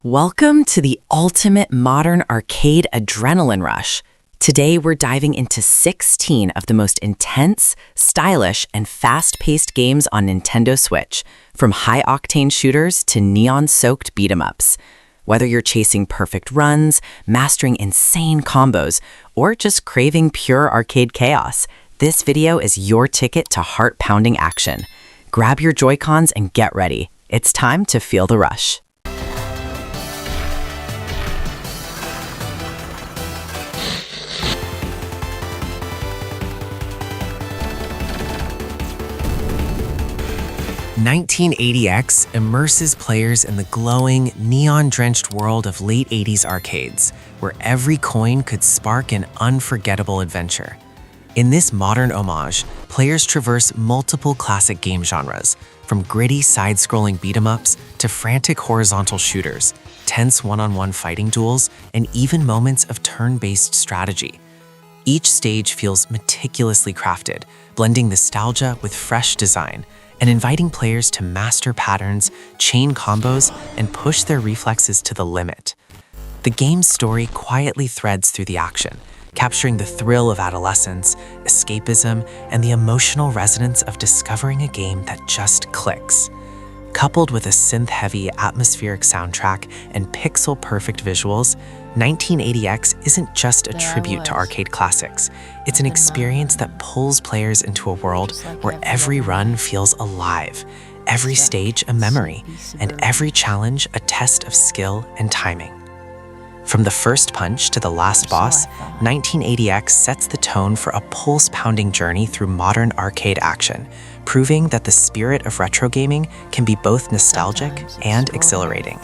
Welcome to the ultimate modern arcade adrenaline rush. Today we're diving into 16 of the most intense, stylish, and fast-paced games on Nintendo Switch, from high-octane shooters to neon-soaked beat-em-ups. Whether you're chasing perfect runs, mastering insane combos, or just craving pure arcade chaos, this video is your ticket to heart-pounding action. Grab your Joy-Cons and get ready. It's time to feel the rush. $1980X immerses players in the glowing, neon-drenched world of late 80s arcades, where every coin could spark an unforgettable adventure. In this modern homage, players traverse multiple classic game genres, from gritty side-scrolling beat-em-ups to frantic horizontal shooters, tense one-on-one fighting duels, and even moments of turn-based strategy. Each stage feels meticulously crafted, blending nostalgia with fresh design, and inviting players to master patterns, chain combos, and push their reflexes to the limit. The game's story quietly threads through the action, capturing the thrill of adolescence, escapism, and the emotional resonance of discovering a game that just clicks. Coupled with a synth-heavy, atmospheric soundtrack and pixel-perfect visuals, 1980X isn't just a tribute to arcade classics. It's an experience that pulls players into a world where every run feels alive, every stage a memory, and every challenge a test of skill and timing. From the first punch to the last boss, 1980X sets the tone for a pulse-pounding journey through modern arcade action, proving that the spirit of retro gaming can be both nostalgic and exhilarating.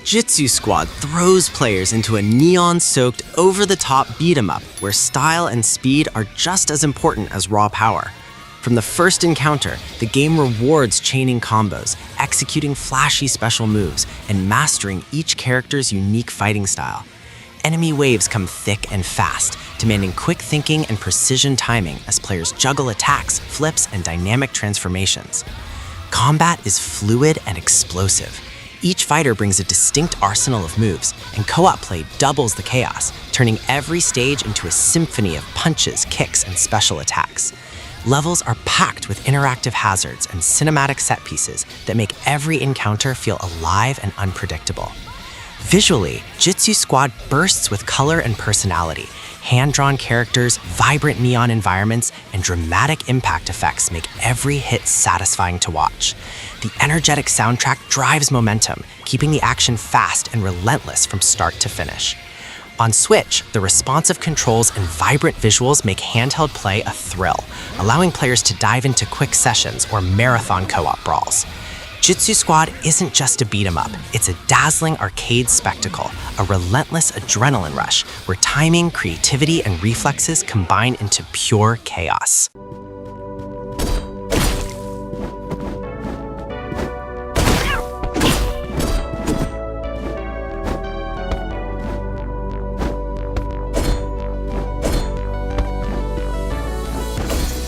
Jitsu Squad throws players into a neon-soaked, over-the-top beat-em-up where style and speed are just as important as raw power. From the first encounter, the game rewards chaining combos, executing flashy special moves, and mastering each character's unique fighting style. Enemy waves come thick and fast, demanding quick thinking and precision timing as players juggle attacks, flips, and dynamic transformations. Combat is fluid and explosive. Each fighter brings a distinct arsenal of moves, and co-op play doubles the chaos, turning every stage into a symphony of punches, kicks, and special attacks. Levels are packed with interactive hazards and cinematic set pieces that make every encounter feel alive and unpredictable. Visually, Jitsu Squad bursts with color and personality. Hand-drawn characters, vibrant neon environments, and dramatic impact effects make every hit satisfying to watch. The energetic soundtrack drives momentum, keeping the action fast and relentless from start to finish. On Switch, the responsive controls and vibrant visuals make handheld play a thrill, allowing players to dive into quick sessions or marathon co-op brawls. Jitsu Squad isn't just a beat-em-up, it's a dazzling arcade spectacle, a relentless adrenaline rush where timing, creativity, and reflexes combine into pure chaos.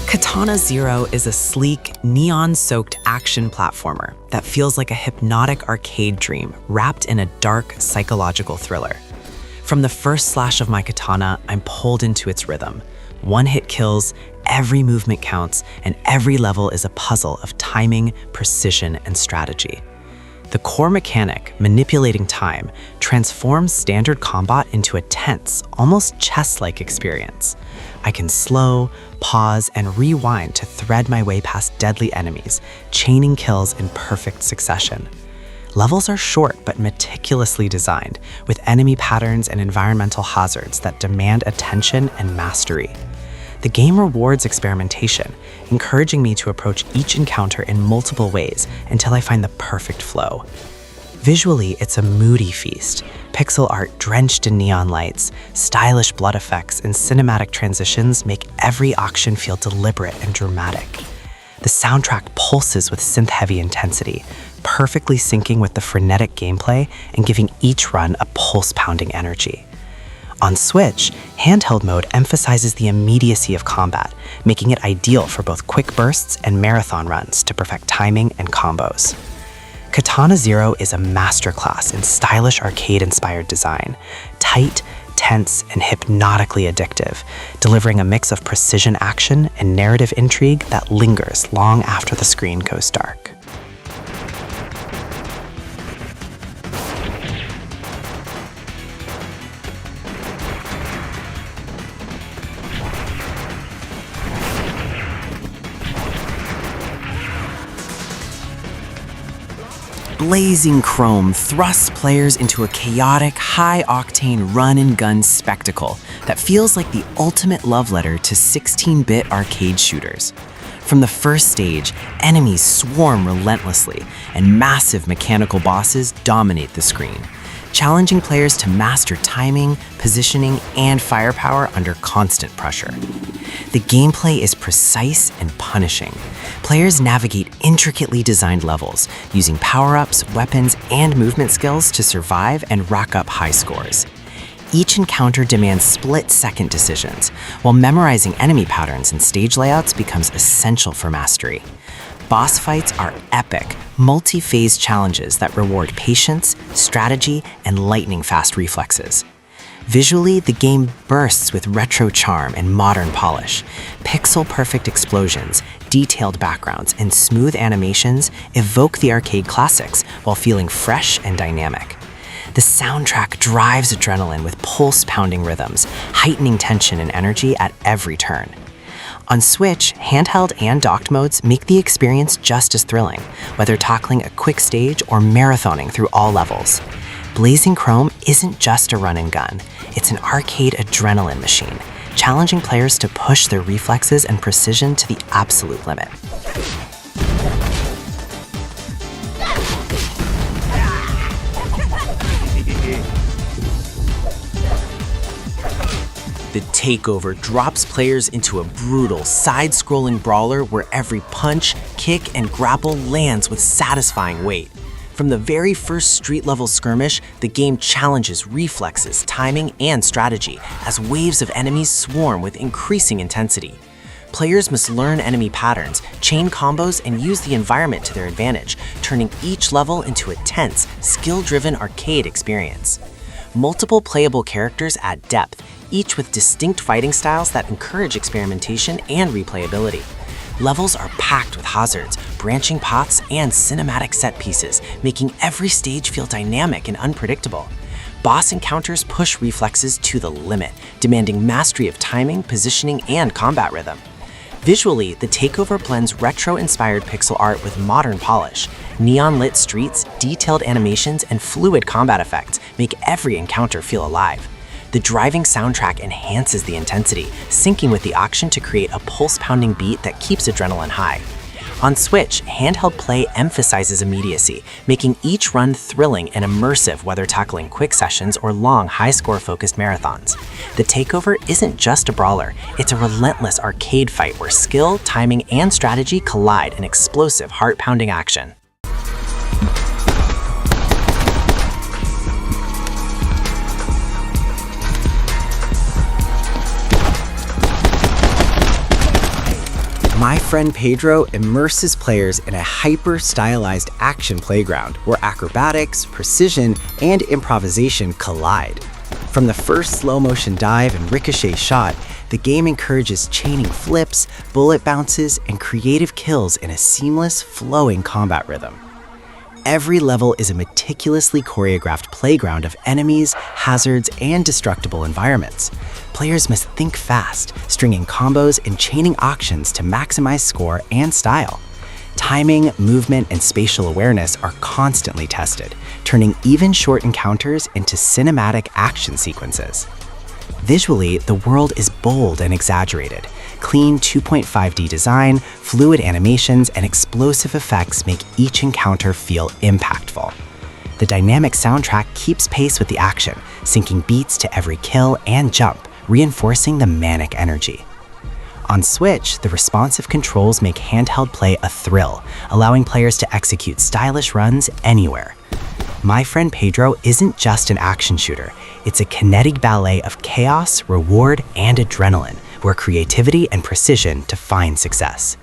Katana Zero is a sleek, neon-soaked action platformer that feels like a hypnotic arcade dream wrapped in a dark, psychological thriller. From the first slash of my katana, I'm pulled into its rhythm. One-hit kills, every movement counts, and every level is a puzzle of timing, precision, and strategy. The core mechanic, manipulating time, transforms standard combat into a tense, almost chess-like experience. I can slow, pause, and rewind to thread my way past deadly enemies, chaining kills in perfect succession. Levels are short but meticulously designed, with enemy patterns and environmental hazards that demand attention and mastery. The game rewards experimentation, encouraging me to approach each encounter in multiple ways until I find the perfect flow. Visually, it's a moody feast. Pixel art drenched in neon lights, stylish blood effects, and cinematic transitions make every action feel deliberate and dramatic. The soundtrack pulses with synth-heavy intensity, perfectly syncing with the frenetic gameplay and giving each run a pulse-pounding energy. On Switch, handheld mode emphasizes the immediacy of combat, making it ideal for both quick bursts and marathon runs to perfect timing and combos. Katana Zero is a masterclass in stylish arcade-inspired design, tight, tense, and hypnotically addictive, delivering a mix of precision action and narrative intrigue that lingers long after the screen goes dark. Blazing Chrome thrusts players into a chaotic, high-octane run-and-gun spectacle that feels like the ultimate love letter to 16-bit arcade shooters. From the first stage, enemies swarm relentlessly, and massive mechanical bosses dominate the screen, challenging players to master timing, positioning, and firepower under constant pressure. The gameplay is precise and punishing. Players navigate intricately designed levels, using power-ups, weapons, and movement skills to survive and rack up high scores. Each encounter demands split-second decisions, while memorizing enemy patterns and stage layouts becomes essential for mastery. Boss fights are epic, multi-phase challenges that reward patience, strategy, and lightning-fast reflexes. Visually, the game bursts with retro charm and modern polish. Pixel-perfect explosions, detailed backgrounds, and smooth animations evoke the arcade classics while feeling fresh and dynamic. The soundtrack drives adrenaline with pulse-pounding rhythms, heightening tension and energy at every turn. On Switch, handheld and docked modes make the experience just as thrilling, whether tackling a quick stage or marathoning through all levels. Blazing Chrome isn't just a run and gun, it's an arcade adrenaline machine, challenging players to push their reflexes and precision to the absolute limit. The Takeover drops players into a brutal, side-scrolling brawler where every punch, kick, and grapple lands with satisfying weight. From the very first street-level skirmish, the game challenges reflexes, timing, and strategy as waves of enemies swarm with increasing intensity. Players must learn enemy patterns, chain combos, and use the environment to their advantage, turning each level into a tense, skill-driven arcade experience. Multiple playable characters add depth, each with distinct fighting styles that encourage experimentation and replayability. Levels are packed with hazards, branching paths, and cinematic set pieces, making every stage feel dynamic and unpredictable. Boss encounters push reflexes to the limit, demanding mastery of timing, positioning, and combat rhythm. Visually, the Takeover blends retro-inspired pixel art with modern polish. Neon-lit streets, detailed animations, and fluid combat effects make every encounter feel alive. The driving soundtrack enhances the intensity, syncing with the action to create a pulse-pounding beat that keeps adrenaline high. On Switch, handheld play emphasizes immediacy, making each run thrilling and immersive whether tackling quick sessions or long, high-score-focused marathons. The Takeover isn't just a brawler, it's a relentless arcade fight where skill, timing, and strategy collide in explosive, heart-pounding action. My Friend Pedro immerses players in a hyper-stylized action playground where acrobatics, precision, and improvisation collide. From the first slow-motion dive and ricochet shot, the game encourages chaining flips, bullet bounces, and creative kills in a seamless, flowing combat rhythm. Every level is a meticulously choreographed playground of enemies, hazards, and destructible environments. Players must think fast, stringing combos and chaining actions to maximize score and style. Timing, movement, and spatial awareness are constantly tested, turning even short encounters into cinematic action sequences. Visually, the world is bold and exaggerated. Clean 2.5D design, fluid animations, and explosive effects make each encounter feel impactful. The dynamic soundtrack keeps pace with the action, syncing beats to every kill and jump, reinforcing the manic energy. On Switch, the responsive controls make handheld play a thrill, allowing players to execute stylish runs anywhere. My Friend Pedro isn't just an action shooter. It's a kinetic ballet of chaos, reward, and adrenaline, where creativity and precision define success.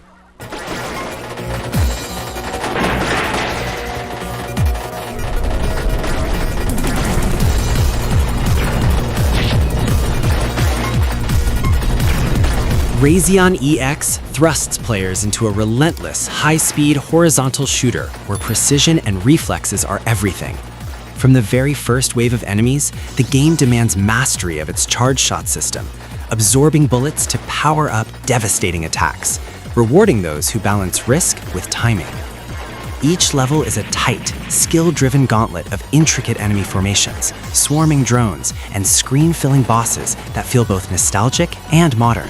Razion EX thrusts players into a relentless, high-speed, horizontal shooter where precision and reflexes are everything. From the very first wave of enemies, the game demands mastery of its charge shot system, absorbing bullets to power up devastating attacks, rewarding those who balance risk with timing. Each level is a tight, skill-driven gauntlet of intricate enemy formations, swarming drones, and screen-filling bosses that feel both nostalgic and modern.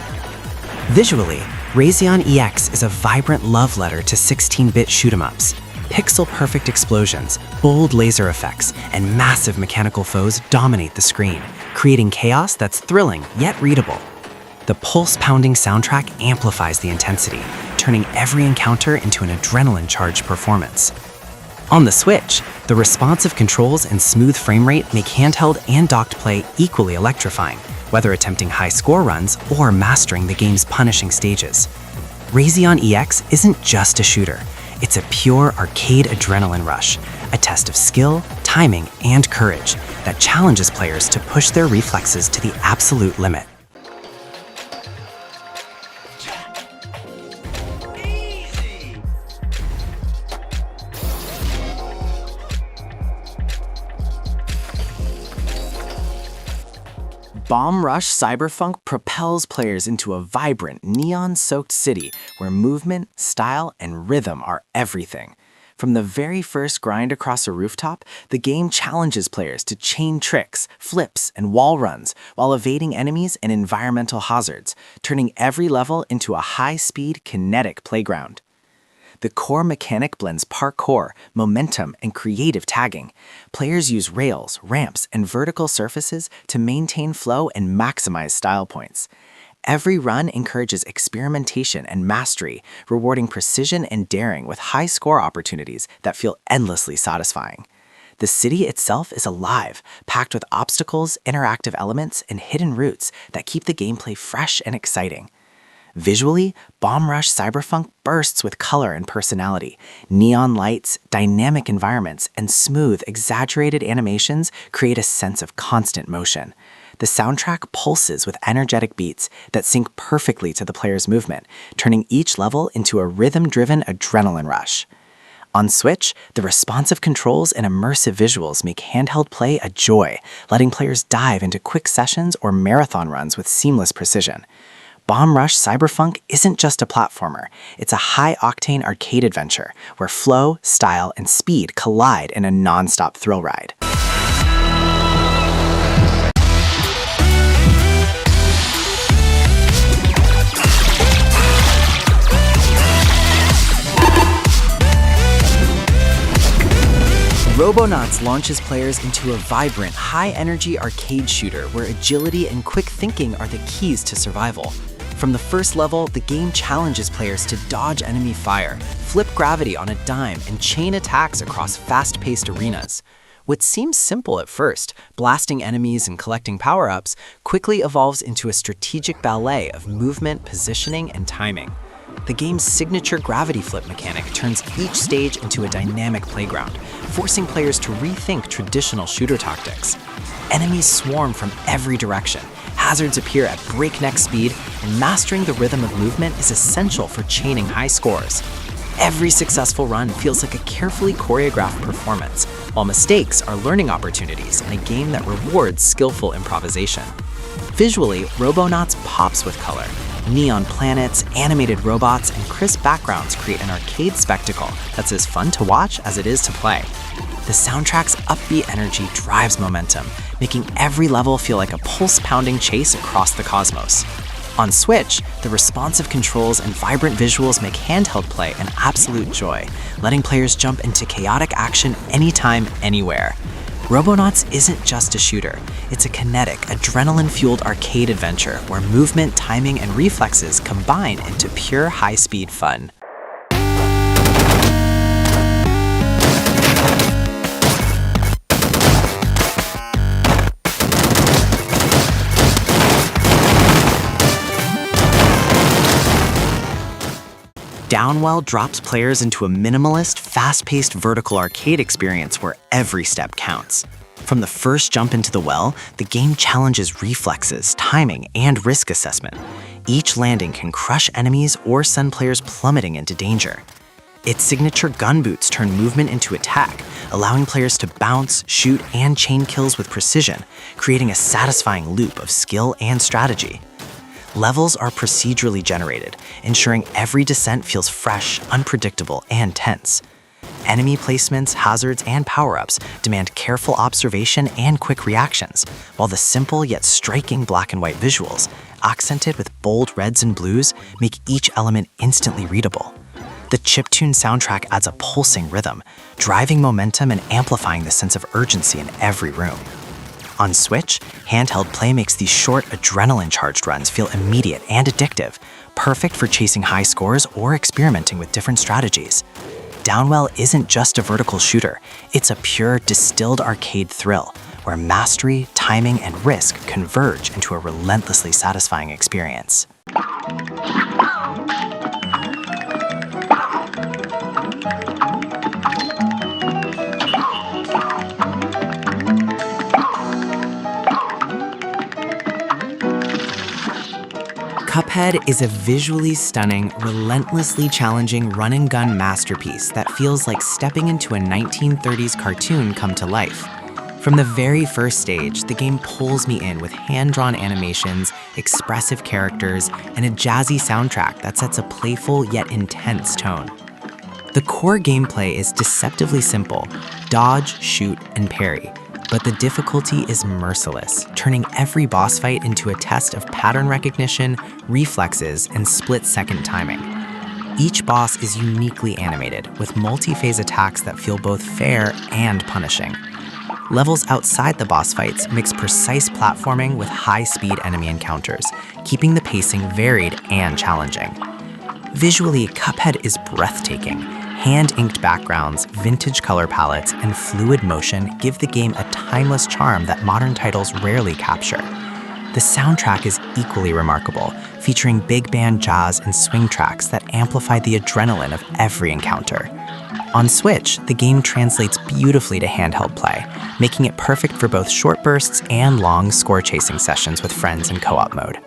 Visually, Razion EX is a vibrant love letter to 16-bit shoot-'em-ups. Pixel-perfect explosions, bold laser effects, and massive mechanical foes dominate the screen, creating chaos that's thrilling yet readable. The pulse-pounding soundtrack amplifies the intensity, turning every encounter into an adrenaline-charged performance. On the Switch, the responsive controls and smooth frame rate make handheld and docked play equally electrifying, whether attempting high score runs or mastering the game's punishing stages. Razion EX isn't just a shooter, it's a pure arcade adrenaline rush, a test of skill, timing, and courage that challenges players to push their reflexes to the absolute limit. Bomb Rush Cyberfunk propels players into a vibrant, neon-soaked city where movement, style, and rhythm are everything. From the very first grind across a rooftop, the game challenges players to chain tricks, flips, and wall runs while evading enemies and environmental hazards, turning every level into a high-speed, kinetic playground. The core mechanic blends parkour, momentum, and creative tagging. Players use rails, ramps, and vertical surfaces to maintain flow and maximize style points. Every run encourages experimentation and mastery, rewarding precision and daring with high score opportunities that feel endlessly satisfying. The city itself is alive, packed with obstacles, interactive elements, and hidden routes that keep the gameplay fresh and exciting. Visually, Bomb Rush Cyberfunk bursts with color and personality. Neon lights, dynamic environments, and smooth, exaggerated animations create a sense of constant motion. The soundtrack pulses with energetic beats that sync perfectly to the player's movement, turning each level into a rhythm-driven adrenaline rush. On Switch, the responsive controls and immersive visuals make handheld play a joy, letting players dive into quick sessions or marathon runs with seamless precision. Bomb Rush Cyberfunk isn't just a platformer, it's a high-octane arcade adventure where flow, style, and speed collide in a nonstop thrill ride. Robonauts launches players into a vibrant, high-energy arcade shooter where agility and quick thinking are the keys to survival. From the first level, the game challenges players to dodge enemy fire, flip gravity on a dime, and chain attacks across fast-paced arenas. What seems simple at first, blasting enemies and collecting power-ups, quickly evolves into a strategic ballet of movement, positioning, and timing. The game's signature gravity flip mechanic turns each stage into a dynamic playground, forcing players to rethink traditional shooter tactics. Enemies swarm from every direction, hazards appear at breakneck speed, and mastering the rhythm of movement is essential for chaining high scores. Every successful run feels like a carefully choreographed performance, while mistakes are learning opportunities in a game that rewards skillful improvisation. Visually, Robonauts pops with color. Neon planets, animated robots, and crisp backgrounds create an arcade spectacle that's as fun to watch as it is to play. The soundtrack's upbeat energy drives momentum, making every level feel like a pulse-pounding chase across the cosmos. On Switch, the responsive controls and vibrant visuals make handheld play an absolute joy, letting players jump into chaotic action anytime, anywhere. Robonauts isn't just a shooter, it's a kinetic, adrenaline-fueled arcade adventure where movement, timing, and reflexes combine into pure high-speed fun. Downwell drops players into a minimalist, fast-paced vertical arcade experience where every step counts. From the first jump into the well, the game challenges reflexes, timing, and risk assessment. Each landing can crush enemies or send players plummeting into danger. Its signature gun boots turn movement into attack, allowing players to bounce, shoot, and chain kills with precision, creating a satisfying loop of skill and strategy. Levels are procedurally generated, ensuring every descent feels fresh, unpredictable, and tense. Enemy placements, hazards, and power-ups demand careful observation and quick reactions, while the simple yet striking black and white visuals, accented with bold reds and blues, make each element instantly readable. The chiptune soundtrack adds a pulsing rhythm, driving momentum and amplifying the sense of urgency in every room. On Switch, handheld play makes these short, adrenaline-charged runs feel immediate and addictive, perfect for chasing high scores or experimenting with different strategies. Downwell isn't just a vertical shooter, it's a pure, distilled arcade thrill, where mastery, timing, and risk converge into a relentlessly satisfying experience. Cuphead is a visually stunning, relentlessly challenging run-and-gun masterpiece that feels like stepping into a 1930s cartoon come to life. From the very first stage, the game pulls me in with hand-drawn animations, expressive characters, and a jazzy soundtrack that sets a playful yet intense tone. The core gameplay is deceptively simple: dodge, shoot, and parry. But the difficulty is merciless, turning every boss fight into a test of pattern recognition, reflexes, and split-second timing. Each boss is uniquely animated, with multi-phase attacks that feel both fair and punishing. Levels outside the boss fights mix precise platforming with high-speed enemy encounters, keeping the pacing varied and challenging. Visually, Cuphead is breathtaking. Hand-inked backgrounds, vintage color palettes, and fluid motion give the game a timeless charm that modern titles rarely capture. The soundtrack is equally remarkable, featuring big band jazz and swing tracks that amplify the adrenaline of every encounter. On Switch, the game translates beautifully to handheld play, making it perfect for both short bursts and long score-chasing sessions with friends in co-op mode.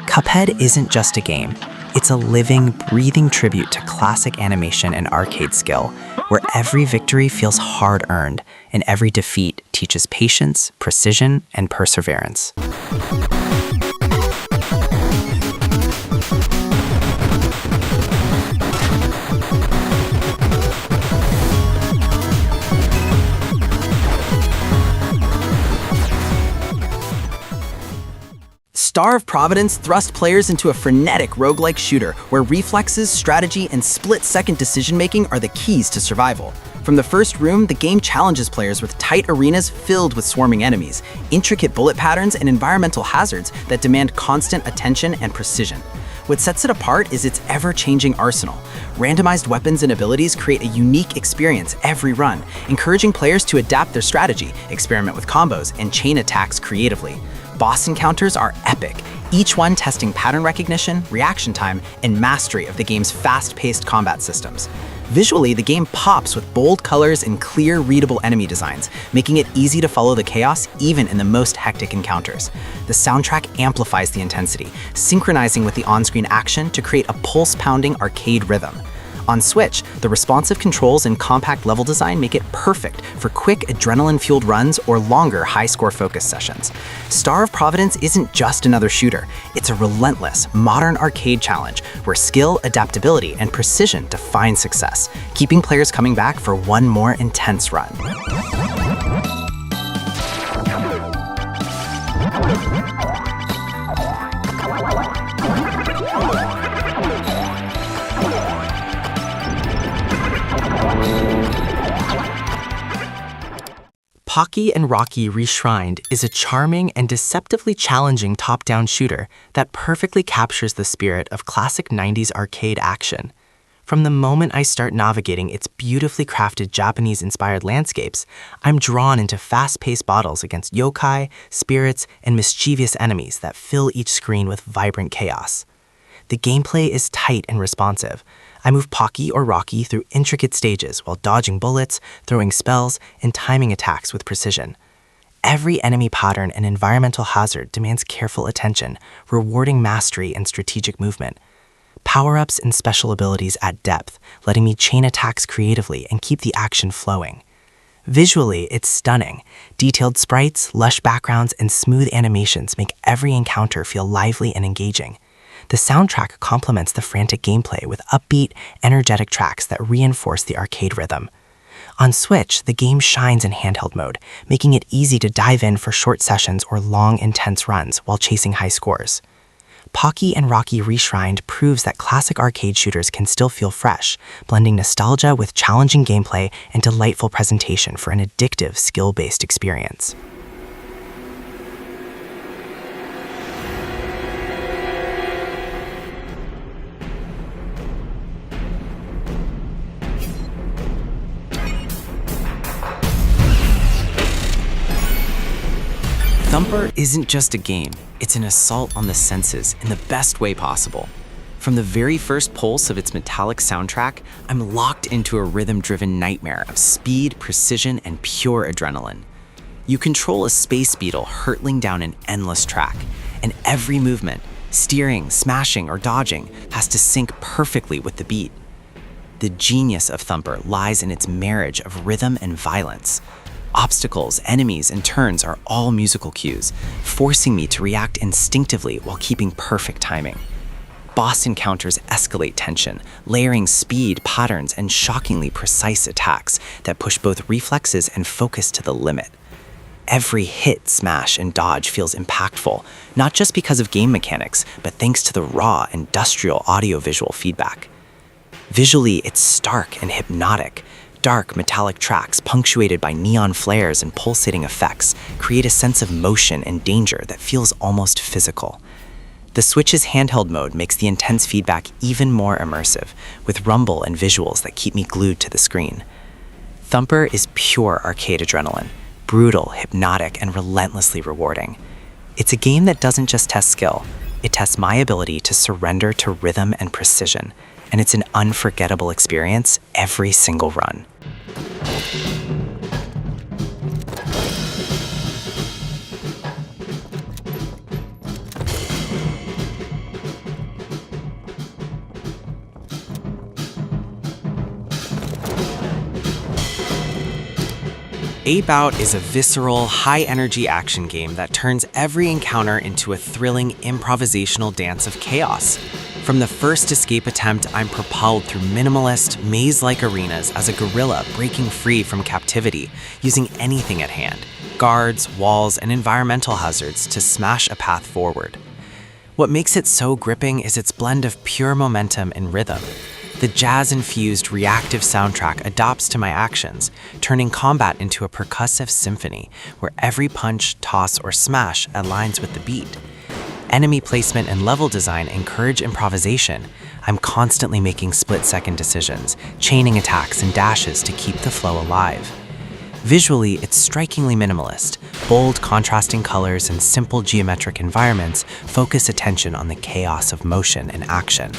Cuphead isn't just a game. It's a living, breathing tribute to classic animation and arcade skill, where every victory feels hard-earned and every defeat teaches patience, precision, and perseverance. Star of Providence thrust players into a frenetic roguelike shooter where reflexes, strategy, and split-second decision-making are the keys to survival. From the first room, the game challenges players with tight arenas filled with swarming enemies, intricate bullet patterns, and environmental hazards that demand constant attention and precision. What sets it apart is its ever-changing arsenal. Randomized weapons and abilities create a unique experience every run, encouraging players to adapt their strategy, experiment with combos, and chain attacks creatively. Boss encounters are epic, each one testing pattern recognition, reaction time, and mastery of the game's fast-paced combat systems. Visually, the game pops with bold colors and clear, readable enemy designs, making it easy to follow the chaos even in the most hectic encounters. The soundtrack amplifies the intensity, synchronizing with the on-screen action to create a pulse-pounding arcade rhythm. On Switch, the responsive controls and compact level design make it perfect for quick adrenaline-fueled runs or longer high-score focus sessions. Star of Providence isn't just another shooter. It's a relentless, modern arcade challenge where skill, adaptability, and precision define success, keeping players coming back for one more intense run. Pocky and Rocky Reshrined is a charming and deceptively challenging top-down shooter that perfectly captures the spirit of classic 90s arcade action. From the moment I start navigating its beautifully crafted Japanese-inspired landscapes, I'm drawn into fast-paced battles against yokai, spirits, and mischievous enemies that fill each screen with vibrant chaos. The gameplay is tight and responsive. I move Pocky or Rocky through intricate stages while dodging bullets, throwing spells, and timing attacks with precision. Every enemy pattern and environmental hazard demands careful attention, rewarding mastery and strategic movement. Power-ups and special abilities add depth, letting me chain attacks creatively and keep the action flowing. Visually, it's stunning. Detailed sprites, lush backgrounds, and smooth animations make every encounter feel lively and engaging. The soundtrack complements the frantic gameplay with upbeat, energetic tracks that reinforce the arcade rhythm. On Switch, the game shines in handheld mode, making it easy to dive in for short sessions or long, intense runs while chasing high scores. Pocky and Rocky Reshrined proves that classic arcade shooters can still feel fresh, blending nostalgia with challenging gameplay and delightful presentation for an addictive, skill-based experience. Thumper isn't just a game, it's an assault on the senses in the best way possible. From the very first pulse of its metallic soundtrack, I'm locked into a rhythm-driven nightmare of speed, precision, and pure adrenaline. You control a space beetle hurtling down an endless track, and every movement, steering, smashing, or dodging, has to sync perfectly with the beat. The genius of Thumper lies in its marriage of rhythm and violence. Obstacles, enemies, and turns are all musical cues, forcing me to react instinctively while keeping perfect timing. Boss encounters escalate tension, layering speed, patterns, and shockingly precise attacks that push both reflexes and focus to the limit. Every hit, smash, and dodge feels impactful, not just because of game mechanics, but thanks to the raw, industrial audio-visual feedback. Visually, it's stark and hypnotic. Dark, metallic tracks, punctuated by neon flares and pulsating effects, create a sense of motion and danger that feels almost physical. The Switch's handheld mode makes the intense feedback even more immersive, with rumble and visuals that keep me glued to the screen. Thumper is pure arcade adrenaline, brutal, hypnotic, and relentlessly rewarding. It's a game that doesn't just test skill, it tests my ability to surrender to rhythm and precision, and it's an unforgettable experience every single run. Ape Out is a visceral, high-energy action game that turns every encounter into a thrilling, improvisational dance of chaos. From the first escape attempt, I'm propelled through minimalist, maze-like arenas as a gorilla breaking free from captivity, using anything at hand, guards, walls, and environmental hazards to smash a path forward. What makes it so gripping is its blend of pure momentum and rhythm. The jazz-infused, reactive soundtrack adapts to my actions, turning combat into a percussive symphony where every punch, toss, or smash aligns with the beat. Enemy placement and level design encourage improvisation. I'm constantly making split-second decisions, chaining attacks and dashes to keep the flow alive. Visually, it's strikingly minimalist. Bold, contrasting colors and simple geometric environments focus attention on the chaos of motion and action.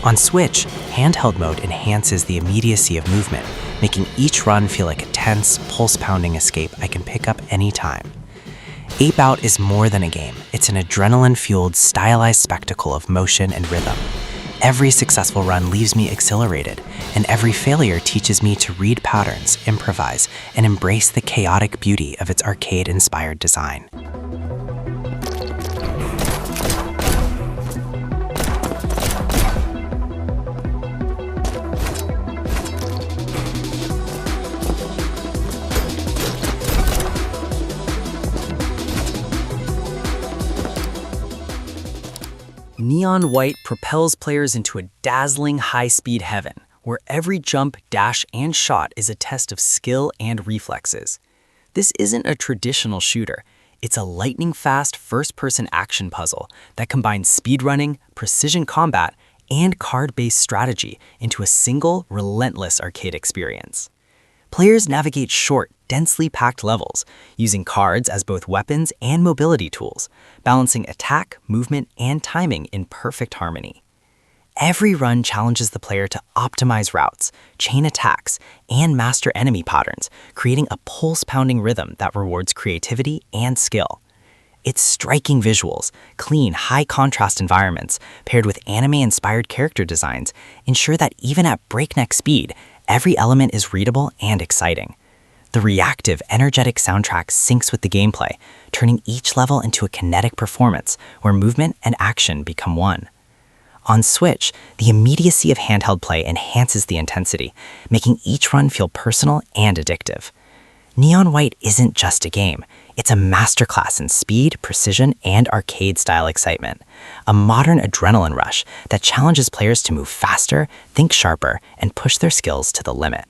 On Switch, handheld mode enhances the immediacy of movement, making each run feel like a tense, pulse-pounding escape I can pick up anytime. Ape Out is more than a game. It's an adrenaline-fueled, stylized spectacle of motion and rhythm. Every successful run leaves me exhilarated, and every failure teaches me to read patterns, improvise, and embrace the chaotic beauty of its arcade-inspired design. Neon white propels players into a dazzling high-speed heaven, where every jump, dash, and shot is a test of skill and reflexes. This isn't a traditional shooter. It's a lightning-fast first-person action puzzle that combines speedrunning, precision combat, and card-based strategy into a single, relentless arcade experience. Players navigate short, densely packed levels, using cards as both weapons and mobility tools, balancing attack, movement, and timing in perfect harmony. Every run challenges the player to optimize routes, chain attacks, and master enemy patterns, creating a pulse-pounding rhythm that rewards creativity and skill. Its striking visuals, clean, high-contrast environments, paired with anime-inspired character designs, ensure that even at breakneck speed, every element is readable and exciting. The reactive, energetic soundtrack syncs with the gameplay, turning each level into a kinetic performance where movement and action become one. On Switch, the immediacy of handheld play enhances the intensity, making each run feel personal and addictive. Neon White isn't just a game, it's a masterclass in speed, precision, and arcade-style excitement. A modern adrenaline rush that challenges players to move faster, think sharper, and push their skills to the limit.